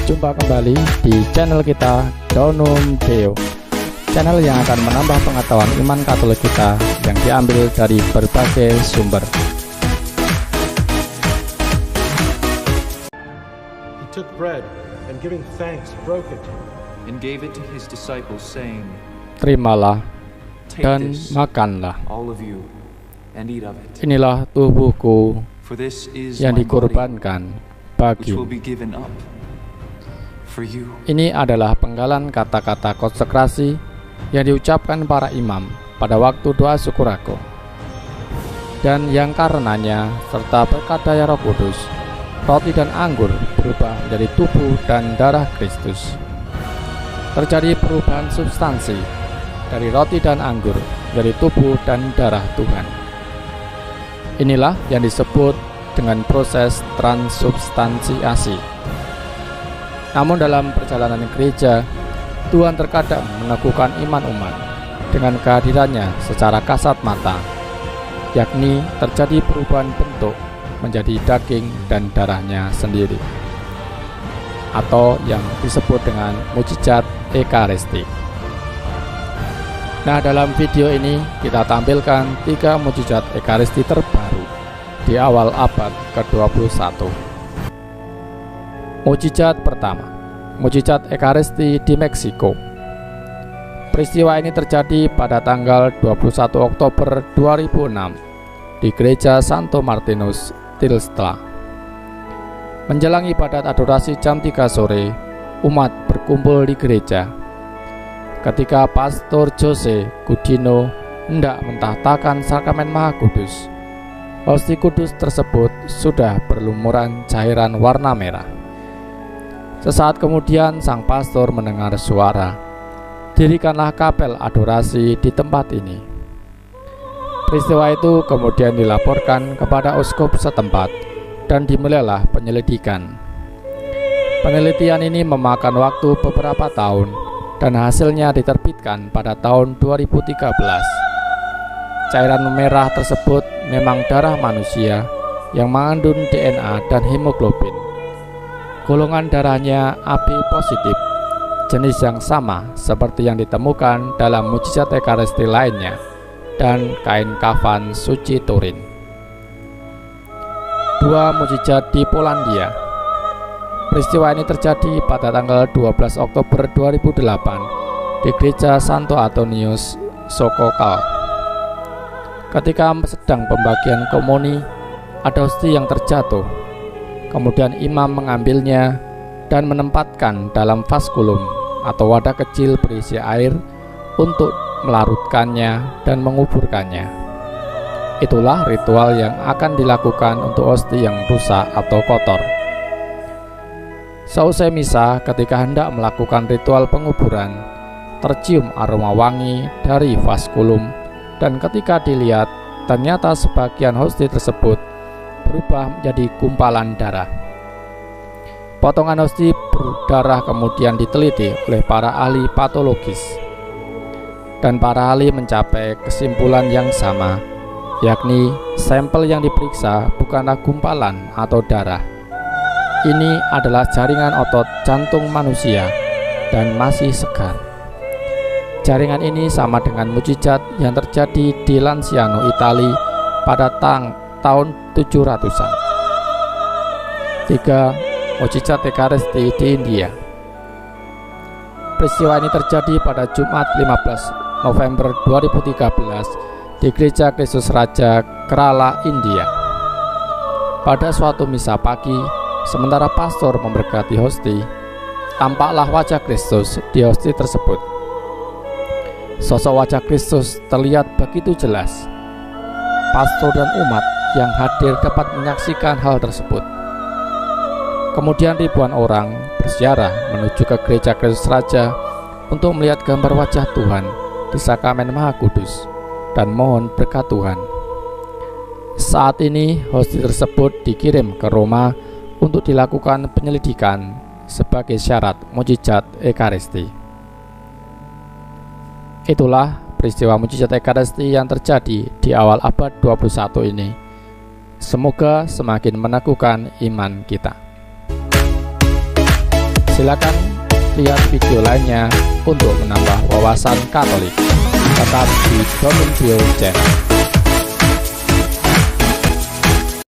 Jumpa kembali di channel kita Donum Deo, channel yang akan menambah pengetahuan iman Katolik kita yang diambil dari berbagai sumber. He took bread and giving thanks broke it and gave it to his disciples saying, Terimalah Take dan this, makanlah. all of you, and eat of it. Inilah tubuhku For this is yang my body, dikorbankan which will bagimu. be given up for you. Ini adalah penggalan kata-kata konsekrasi yang diucapkan para imam pada waktu doa syukur aku, dan yang karenanya serta berkat daya Roh Kudus, roti dan anggur berubah menjadi tubuh dan darah Kristus. Terjadi perubahan substansi dari roti dan anggur menjadi tubuh dan darah Tuhan. Inilah yang disebut dengan proses transubstansiasi. Namun dalam perjalanan gereja, Tuhan terkadang meneguhkan iman umat dengan kehadirannya secara kasat mata, yakni terjadi perubahan bentuk menjadi daging dan darahnya sendiri, atau yang disebut dengan mukjizat Ekaristi. Nah, dalam video ini kita tampilkan 3 mukjizat Ekaristi terbaru di awal abad ke-21. Mukjizat pertama, mukjizat Ekaristi di Meksiko. Peristiwa ini terjadi pada tanggal 21 Oktober 2006 di Gereja Santo Martinus, Tlalpan. Menjelang ibadat adorasi jam 3 sore, umat berkumpul di gereja. Ketika Pastor Jose Gudino hendak mentahtakan sakramen Maha Kudus, hosti kudus tersebut sudah berlumuran cairan warna merah. Sesaat kemudian sang pastor mendengar suara, "Dirikanlah kapel adorasi di tempat ini." Peristiwa itu kemudian dilaporkan kepada uskup setempat dan dimulailah penyelidikan. Penelitian ini memakan waktu beberapa tahun dan hasilnya diterbitkan pada tahun 2013. Cairan merah tersebut memang darah manusia yang mengandung DNA dan hemoglobin. Golongan darahnya AB positif, jenis yang sama seperti yang ditemukan dalam mukjizat Ekaristi lainnya dan kain kafan suci Turin. 2 mukjizat di Polandia. Peristiwa ini terjadi pada tanggal 12 Oktober 2008 di Gereja Santo Antonius, Sokokal. Ketika sedang pembagian komuni, ada hosti yang terjatuh. Kemudian imam mengambilnya dan menempatkan dalam vaskulum atau wadah kecil berisi air untuk melarutkannya dan menguburkannya. Itulah ritual yang akan dilakukan untuk hosti yang rusak atau kotor. Seusai misa, ketika hendak melakukan ritual penguburan, tercium aroma wangi dari vaskulum, dan ketika dilihat, ternyata sebagian hosti tersebut berubah menjadi gumpalan darah. Potongan hosti berdarah kemudian diteliti oleh para ahli patologis, dan para ahli mencapai kesimpulan yang sama, yakni sampel yang diperiksa bukanlah gumpalan atau darah. Ini adalah jaringan otot jantung manusia dan masih segar. Jaringan ini sama dengan mukjizat yang terjadi di Lanciano, Italia pada tahun 700-an. 3. Mukjizat Ekaristi di India. Peristiwa ini terjadi pada Jumat 15 November 2013 di Gereja Kristus Raja, Kerala, India. Pada suatu misa pagi, sementara pastor memberkati hosti, tampaklah wajah Kristus di hosti tersebut. Sosok wajah Kristus terlihat begitu jelas. Pastor dan umat yang hadir dapat menyaksikan hal tersebut. Kemudian ribuan orang berziarah menuju ke Gereja Kristus Raja untuk melihat gambar wajah Tuhan di sakramen Maha Kudus dan mohon berkat Tuhan. Saat ini hosti tersebut dikirim ke Roma untuk dilakukan penyelidikan sebagai syarat mukjizat Ekaristi. Itulah peristiwa mukjizat Ekaristi yang terjadi di awal abad 21 ini. Semoga semakin meneguhkan iman kita. Silakan lihat video lainnya untuk menambah wawasan Katolik. Tetap di Dominio Channel.